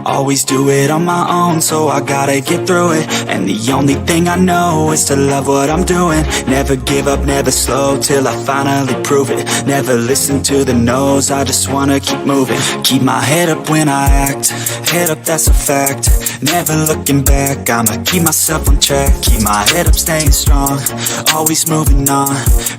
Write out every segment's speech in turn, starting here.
Always do it on my own, so I gotta get through it. And the only thing I know is to love what I'm doing. Never give up, never slow, till I finally prove it. Never listen to the no's, I just wanna keep moving. Keep my head up when I act, head up, that's a fact. Never looking back, I'ma keep myself on track. Keep my head up, staying strong, always moving on.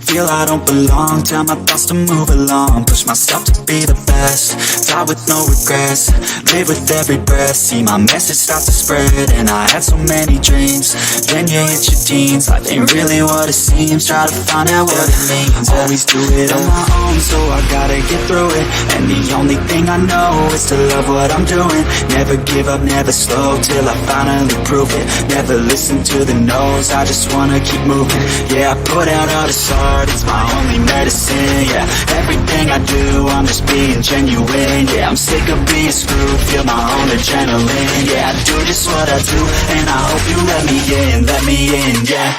Feel I don't belong, tell my thoughts to move along. Push myself to be the best, die with no regrets. Live with every breath, see my message start to spread. And I had so many dreams, then you hit your teens. Life ain't really what it seems, try to find out what it means. Always do it on my own, so I gotta get through it. And the only thing I know is to love what I'm doing. Never give up, never slow, till I finally prove it. Never listen to the no's, I just wanna keep moving. Yeah, I put out all this art, it's my only medicine. Yeah, everything I do, I'm just being genuine. Yeah, I'm sick of being screwed, feel my own adrenaline. Yeah, I do just what I do, and I hope you let me in, yeah.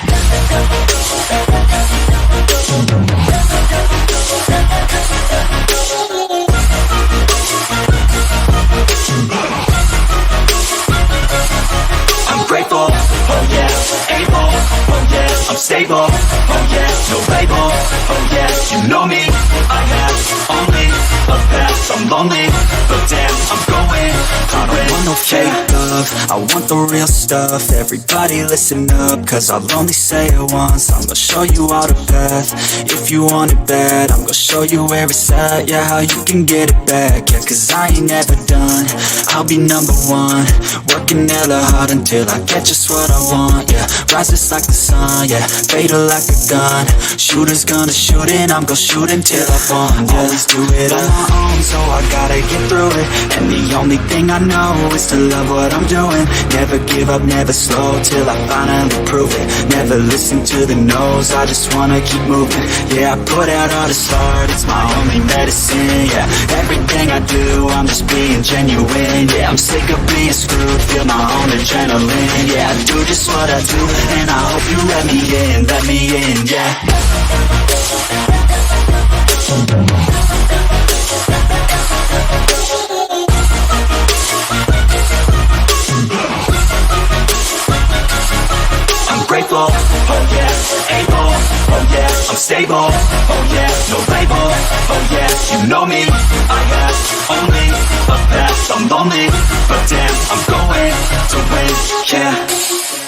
I'm grateful, oh yeah, able, oh yeah, I'm stable, oh yeah, no label, oh yeah, you know me, I have only a path, I'm lonely, but damn, I'm going, I don't want no fake love, I want the real stuff. Everybody listen up, cause I'll only say it once. I'm gonna show you all the path, if you want it bad. I'm gonna show you where it's at, yeah, how you can get it back. Yeah, cause I ain't never done, I'll be number one. Working hella hard until I get just what I want, yeah. Rises like the sun, yeah, fatal like a gun. Shooter's gonna shoot and I'm gonna shoot until I won, yeah. Always do it on my own, so I gotta get through it. And the only thing I know is to love what I'm doing. Never give up, never slow, till I finally prove it. Never listen to the no's, I just wanna keep moving. Yeah, I put out all this art, it's my only medicine. Yeah, everything I do, I'm just being genuine. Yeah, I'm sick of being screwed, feel my own adrenaline. Yeah, I do just what I do, and I hope you let me in, yeah. I'm grateful, oh yeah, able, oh yeah, I'm stable, oh yeah, no label, oh yeah, you know me, I have only a path, I'm lonely, but damn, I'm going to win, yeah.